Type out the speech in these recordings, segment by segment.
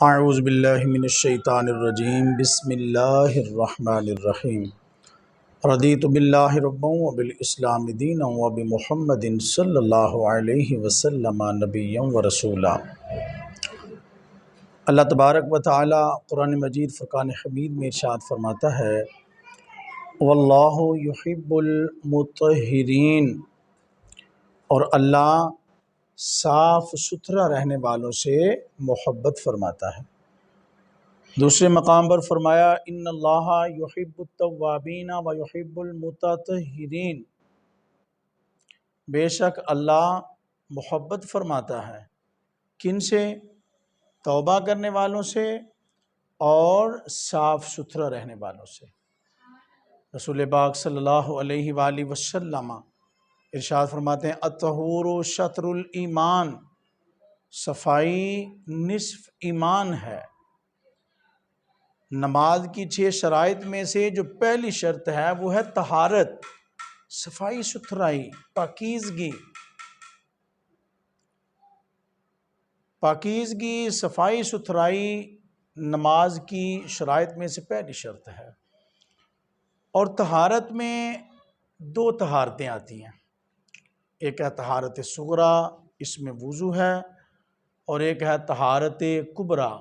اعوذ باللہ من الشیطان الرجیم بسم اللہ الرحمن الرحیم رضیت باللہ ربا وبالاسلام دینا وبمحمد صلی اللہ علیہ وسلم نبیا ورسولا۔ اللہ تبارک و تعالی قرآن مجید فرقان حمید میں ارشاد فرماتا ہے واللہ یحب المطہرین، اور اللہ صاف ستھرا رہنے والوں سے محبت فرماتا ہے۔ دوسرے مقام پر فرمایا ان اللہ یحب التوابین و یحب المتطہرین، بے شک اللہ محبت فرماتا ہے کن سے؟ توبہ کرنے والوں سے اور صاف ستھرا رہنے والوں سے۔ رسول پاک صلی اللہ علیہ وآلہ وسلم ارشاد فرماتے ہیں الطہور شطر الایمان، صفائی نصف ایمان ہے۔ نماز کی 6 شرائط میں سے جو پہلی شرط ہے وہ ہے طہارت، صفائی ستھرائی، پاکیزگی۔ پاکیزگی، صفائی ستھرائی نماز کی شرائط میں سے پہلی شرط ہے۔ اور طہارت میں 2 طہارتیں آتی ہیں، ایک ہے طہارت صغریٰ، اس میں وضو ہے، اور ایک ہے طہارت کبریٰ،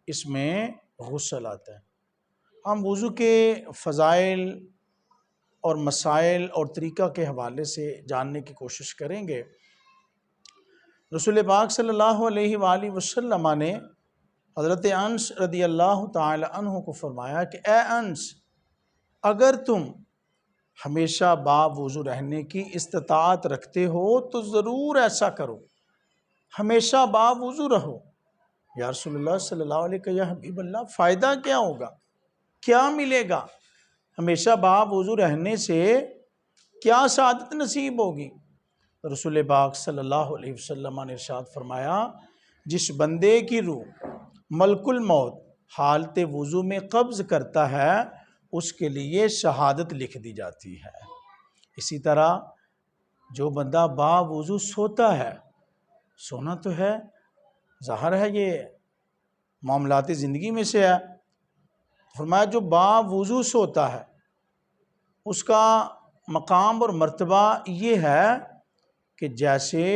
اس میں غسل آتا ہے۔ ہم وضو کے فضائل اور مسائل اور طریقہ کے حوالے سے جاننے کی کوشش کریں گے۔ رسول پاک صلی اللہ علیہ وآلہ وسلم نے حضرت انس رضی اللہ تعالی عنہ کو فرمایا کہ اے انس، اگر تم ہمیشہ باوضو رہنے کی استطاعت رکھتے ہو تو ضرور ایسا کرو، ہمیشہ باوضو رہو۔ یا رسول اللہ صلی اللہ علیہ وسلم، یا حبیب اللہ، فائدہ کیا ہوگا، کیا ملے گا؟ ہمیشہ باوضو رہنے سے کیا سعادت نصیب ہوگی؟ رسول پاک صلی اللہ علیہ وسلم نے ارشاد فرمایا جس بندے کی روح ملک الموت حالت وضو میں قبض کرتا ہے اس کے لیے شہادت لکھ دی جاتی ہے۔ اسی طرح جو بندہ باوضو سوتا ہے، سونا تو ہے، ظاہر ہے یہ معاملات زندگی میں سے ہے، فرمایا جو باوضو سوتا ہے اس کا مقام اور مرتبہ یہ ہے کہ جیسے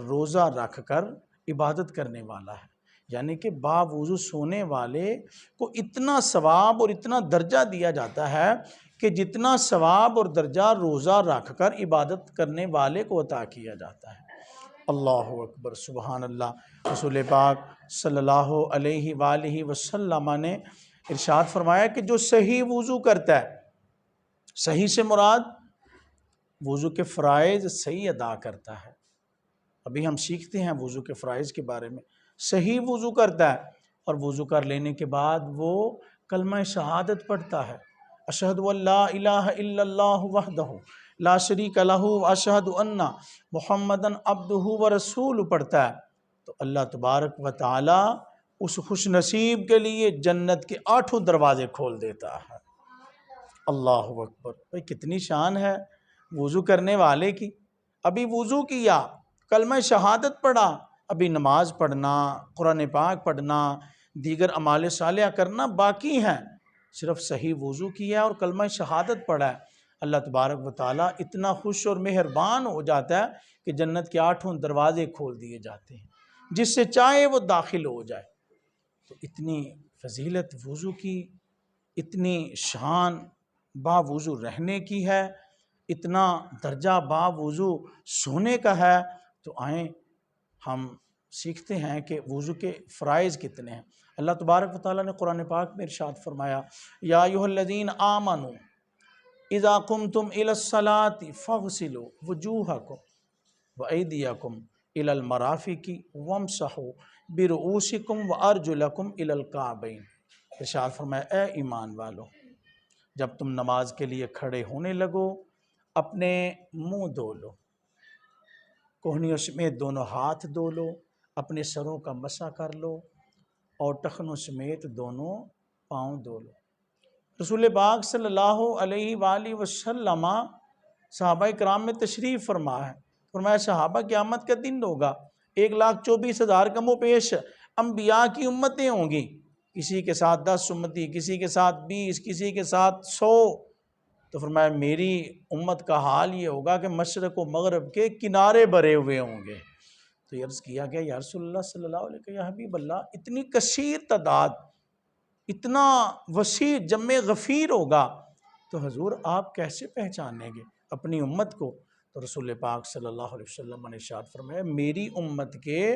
روزہ رکھ کر عبادت کرنے والا ہے، یعنی کہ باوضو سونے والے کو اتنا ثواب اور اتنا درجہ دیا جاتا ہے کہ جتنا ثواب اور درجہ روزہ رکھ کر عبادت کرنے والے کو عطا کیا جاتا ہے۔ اللہ اکبر، سبحان اللہ۔ رسول پاک صلی اللہ علیہ وآلہ وسلم نے ارشاد فرمایا کہ جو صحیح وضو کرتا ہے، صحیح سے مراد وضو کے فرائض صحیح ادا کرتا ہے۔ ابھی ہم سیکھتے ہیں وضو کے فرائض کے بارے میں۔ صحیح وضو کرتا ہے اور وضو کر لینے کے بعد وہ کلمہ شہادت پڑھتا ہے، اشہد ان لا الہ الا اللہ وحدہ لا شریک لہ اشہد ان محمدً عبدہ ورسولہ پڑھتا ہے، تو اللہ تبارک و تعالی اس خوش نصیب کے لیے جنت کے 8 دروازے کھول دیتا ہے۔ اللہ اکبر، بھئی کتنی شان ہے وضو کرنے والے کی۔ ابھی وضو کیا، کلمہ شہادت پڑھا، ابھی نماز پڑھنا، قرآن پاک پڑھنا، دیگر اعمال صالحہ کرنا باقی ہیں۔ صرف صحیح وضو کیا اور کلمہ شہادت پڑھا ہے، اللہ تبارک و تعالیٰ اتنا خوش اور مہربان ہو جاتا ہے کہ جنت کے 8 دروازے کھول دیے جاتے ہیں، جس سے چاہے وہ داخل ہو جائے۔ تو اتنی فضیلت وضو کی، اتنی شان باوضو رہنے کی ہے، اتنا درجہ باوضو سونے کا ہے۔ تو آئیں ہم سیکھتے ہیں کہ وضو کے فرائض کتنے ہیں۔ اللہ تبارک و تعالیٰ نے قرآن پاک میں ارشاد فرمایا یا ایھا الذین آمنوا اذا قمتم الی الصلاۃ فاغسلوا وجوہکم وایدیکم الی المرافق وامسحوا برؤوسکم وارجلکم الی الکعبین۔ ارشاد فرمایا اے ایمان والو، جب تم نماز کے لیے کھڑے ہونے لگو اپنے منہ دھو لو، کوہنیوں سمیت دونوں ہاتھ دھو لو، اپنے سروں کا مسح کر لو، اور ٹخنوں سمیت دونوں پاؤں دھو لو۔ رسول پاک صلی اللہ علیہ وآلہ وسلم صحابہ کرام میں تشریف فرما ہے، فرمایا صحابہ قیامت کا دن ہوگا، 1,24,000 کم و پیش انبیاء کی امتیں ہوں گی، کسی کے ساتھ 10 امتی، کسی کے ساتھ 20، کسی کے ساتھ 100، تو فرمایا میری امت کا حال یہ ہوگا کہ مشرق و مغرب کے کنارے بھرے ہوئے ہوں گے۔ تو عرض کیا گیا یا رسول اللہ صلی اللہ علیہ وسلم، یا حبیب اللہ، اتنی کثیر تعداد، اتنا وسیع جمع غفیر ہوگا، تو حضور آپ کیسے پہچانیں گے اپنی امت کو؟ تو رسول پاک صلی اللہ علیہ وسلم نے ارشاد فرمایا میری امت کے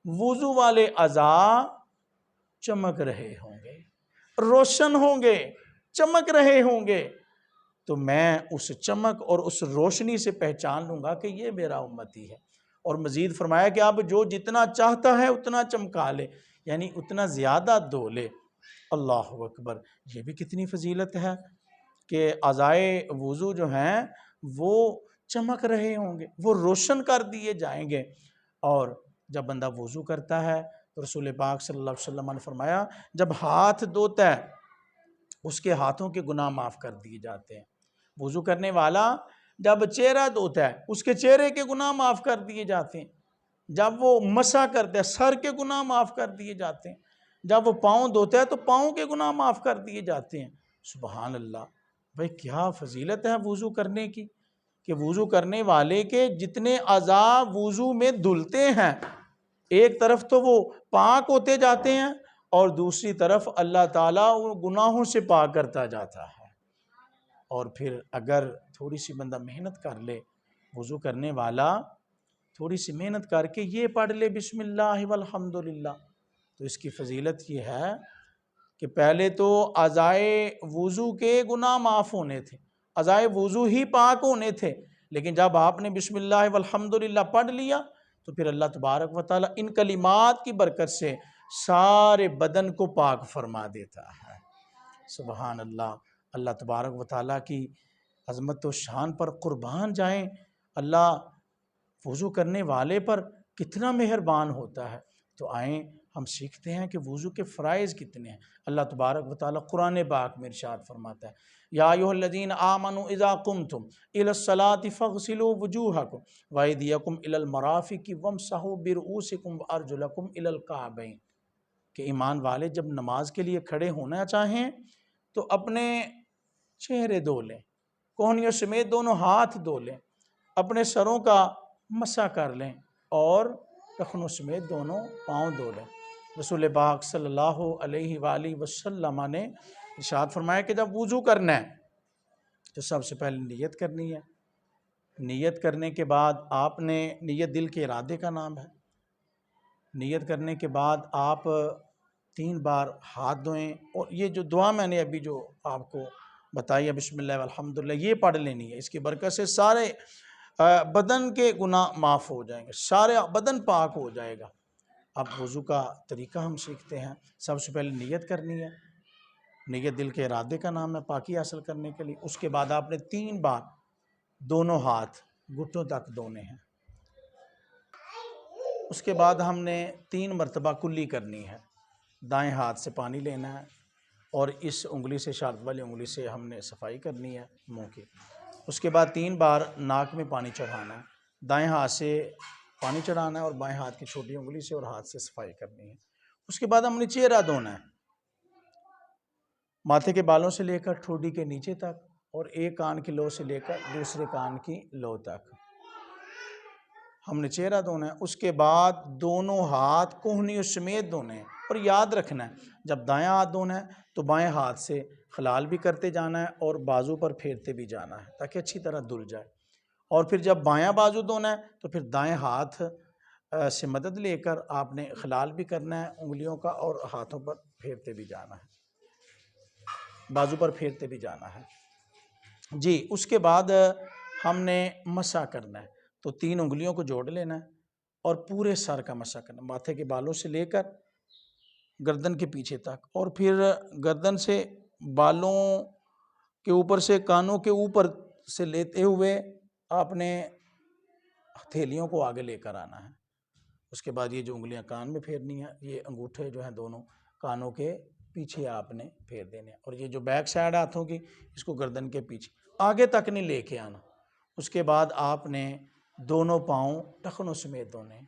وضو والے اعضاء چمک رہے ہوں گے، روشن ہوں گے، چمک رہے ہوں گے، تو میں اس چمک اور اس روشنی سے پہچان لوں گا کہ یہ میرا امتی ہے۔ اور مزید فرمایا کہ اب جو جتنا چاہتا ہے اتنا چمکا لے، یعنی اتنا زیادہ دھو لے۔ اللہ اکبر، یہ بھی کتنی فضیلت ہے کہ اعضائے وضو جو ہیں وہ چمک رہے ہوں گے، وہ روشن کر دیے جائیں گے۔ اور جب بندہ وضو کرتا ہے تو رسول پاک صلی اللہ علیہ وسلم نے فرمایا جب ہاتھ دھوتا ہے اس کے ہاتھوں کے گناہ معاف کر دیے جاتے ہیں۔ وضو کرنے والا جب چہرہ دھوتا ہے اس کے چہرے کے گناہ معاف کر دیے جاتے ہیں، جب وہ مسح کرتا ہے سر کے گناہ معاف کر دیے جاتے ہیں، جب وہ پاؤں دھوتا ہے تو پاؤں کے گناہ معاف کر دیے جاتے ہیں۔ سبحان اللہ، بھائی کیا فضیلت ہے وضو کرنے کی، کہ وضو کرنے والے کے جتنے اعضاء وضو میں دھلتے ہیں، ایک طرف تو وہ پاک ہوتے جاتے ہیں اور دوسری طرف اللہ تعالیٰ ان گناہوں سے پاک کرتا جاتا ہے۔ اور پھر اگر تھوڑی سی بندہ محنت کر لے، وضو کرنے والا تھوڑی سی محنت کر کے یہ پڑھ لے بسم اللہ والحمدللہ، تو اس کی فضیلت یہ ہے کہ پہلے تو اعضائے وضو کے گناہ معاف ہونے تھے، اعضائے وضو ہی پاک ہونے تھے، لیکن جب آپ نے بسم اللہ والحمدللہ پڑھ لیا تو پھر اللہ تبارک و تعالیٰ ان کلمات کی برکت سے سارے بدن کو پاک فرما دیتا ہے۔ سبحان اللہ، اللہ تبارک و تعالیٰ کی عظمت و شان پر قربان جائیں، اللہ وضو کرنے والے پر کتنا مہربان ہوتا ہے۔ تو آئیں ہم سیکھتے ہیں کہ وضو کے فرائض کتنے ہیں۔ اللہ تبارک و تعالیٰ قرآن پاک میں ارشاد فرماتا ہے یا ایھا الذین آمنوا اذا قمتم الی الصلاۃ فاغسلوا وجوہکم وایدیکم الی المرافق وامسحوا برؤوسکم وارجلکم الی الکعبین، کہ ایمان والے جب نماز کے لیے کھڑے ہونا چاہیں تو اپنے چہرے دھو لیں، کوہنیوں سمیت دونوں ہاتھ دھو لیں، اپنے سروں کا مسح کر لیں اور ٹخنوں سمیت دونوں پاؤں دھو لیں۔ رسول پاک صلی اللہ علیہ وآلہ وسلم نے ارشاد فرمایا کہ جب وضو کرنا ہے تو سب سے پہلے نیت کرنی ہے۔ نیت کرنے کے بعد آپ نے، نیت دل کے ارادے کا نام ہے، نیت کرنے کے بعد آپ 3 بار ہاتھ دھوئیں، اور یہ جو دعا میں نے ابھی جو آپ کو بتائی ہے بسم اللہ والحمدللہ، یہ پڑھ لینی ہے۔ اس کی برکت سے سارے بدن کے گناہ معاف ہو جائیں گے، سارے بدن پاک ہو جائے گا۔ اب وضو کا طریقہ ہم سیکھتے ہیں۔ سب سے پہلے نیت کرنی ہے، نیت دل کے ارادے کا نام ہے پاکی حاصل کرنے کے لیے۔ اس کے بعد آپ نے 3 بار دونوں ہاتھ گھٹنوں تک دھونے ہیں۔ اس کے بعد ہم نے 3 مرتبہ کلی کرنی ہے، دائیں ہاتھ سے پانی لینا ہے اور اس انگلی سے، اشارت والی انگلی سے ہم نے صفائی کرنی ہے منہ کی۔ اس کے بعد 3 بار ناک میں پانی چڑھانا ہے، دائیں ہاتھ سے پانی چڑھانا ہے اور بائیں ہاتھ کی چھوٹی انگلی سے اور ہاتھ سے صفائی کرنی ہے۔ اس کے بعد ہم نے چہرہ دھونا ہے، ماتھے کے بالوں سے لے کر ٹھوڈی کے نیچے تک، اور ایک کان کی لو سے لے کر دوسرے کان کی لو تک ہم نے چہرہ دھونا ہے۔ اس کے بعد دونوں ہاتھ کوہنیوں سمیت دھونے ہیں، اور یاد رکھنا ہے جب دائیں ہاتھ دھونا ہے تو بائیں ہاتھ سے خلال بھی کرتے جانا ہے اور بازو پر پھیرتے بھی جانا ہے تاکہ اچھی طرح دھل جائے، اور پھر جب بایاں بازو دھونا ہے تو پھر دائیں ہاتھ سے مدد لے کر آپ نے خلال بھی کرنا ہے انگلیوں کا اور ہاتھوں پر پھیرتے بھی جانا ہے، بازو پر پھیرتے بھی جانا ہے جی۔ اس کے بعد ہم نے مسح کرنا ہے، تو 3 انگلیوں کو جوڑ لینا ہے اور پورے سر کا مسح کرنا ہے، ماتھے کے بالوں سے لے کر گردن کے پیچھے تک، اور پھر گردن سے بالوں کے اوپر سے کانوں کے اوپر سے لیتے ہوئے آپ نے ہتھیلیوں کو آگے لے کر آنا ہے۔ اس کے بعد یہ جو انگلیاں کان میں پھیرنی ہیں، یہ انگوٹھے جو ہیں دونوں کانوں کے پیچھے آپ نے پھیر دینے ہیں، اور یہ جو بیک سائڈ ہاتھوں کی، اس کو گردن کے پیچھے آگے تک نہیں لے کے آنا۔ اس کے بعد آپ نے دونوں پاؤں ٹخنوں سمیت دھونے ہیں۔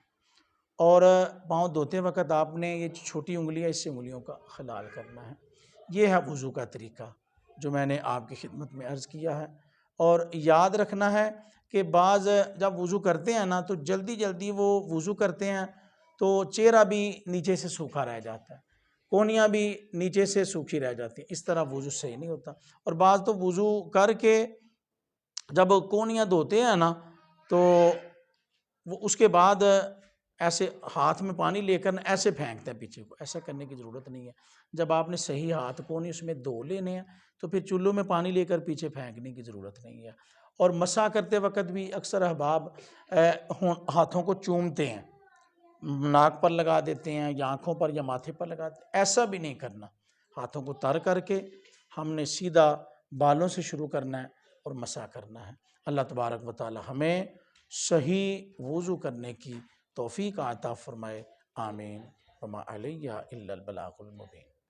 اور پاؤں دھوتے وقت آپ نے یہ چھوٹی انگلیاں اس سے انگلیوں کا خلال کرنا ہے۔ یہ ہے وضو کا طریقہ جو میں نے آپ کی خدمت میں عرض کیا ہے۔ اور یاد رکھنا ہے کہ بعض جب وضو کرتے ہیں نا تو جلدی جلدی وہ وضو کرتے ہیں تو چہرہ بھی نیچے سے سوکھا رہ جاتا ہے، کونیاں بھی نیچے سے سوکھی رہ جاتی ہیں، اس طرح وضو صحیح نہیں ہوتا۔ اور بعض تو وضو کر کے جب کونیاں دھوتے ہیں نا تو وہ اس کے بعد ایسے ہاتھ میں پانی لے کر ایسے پھینکتے ہیں پیچھے کو، ایسا کرنے کی ضرورت نہیں ہے۔ جب آپ نے صحیح ہاتھ کونی اس میں دھو لینے ہیں تو پھر چلوں میں پانی لے کر پیچھے پھینکنے کی ضرورت نہیں ہے۔ اور مسح کرتے وقت بھی اکثر احباب ہاتھوں کو چومتے ہیں، ناک پر لگا دیتے ہیں یا آنکھوں پر یا ماتھے پر لگاتے ہیں، ایسا بھی نہیں کرنا۔ ہاتھوں کو تر کر کے ہم نے سیدھا بالوں سے شروع کرنا ہے اور مسح کرنا ہے۔ اللہ تبارک و تعالی ہمیں صحیح وضو کرنے کی توفیق عطا فرمائے، آمین۔ وما علیہ الا البلاغ المبین۔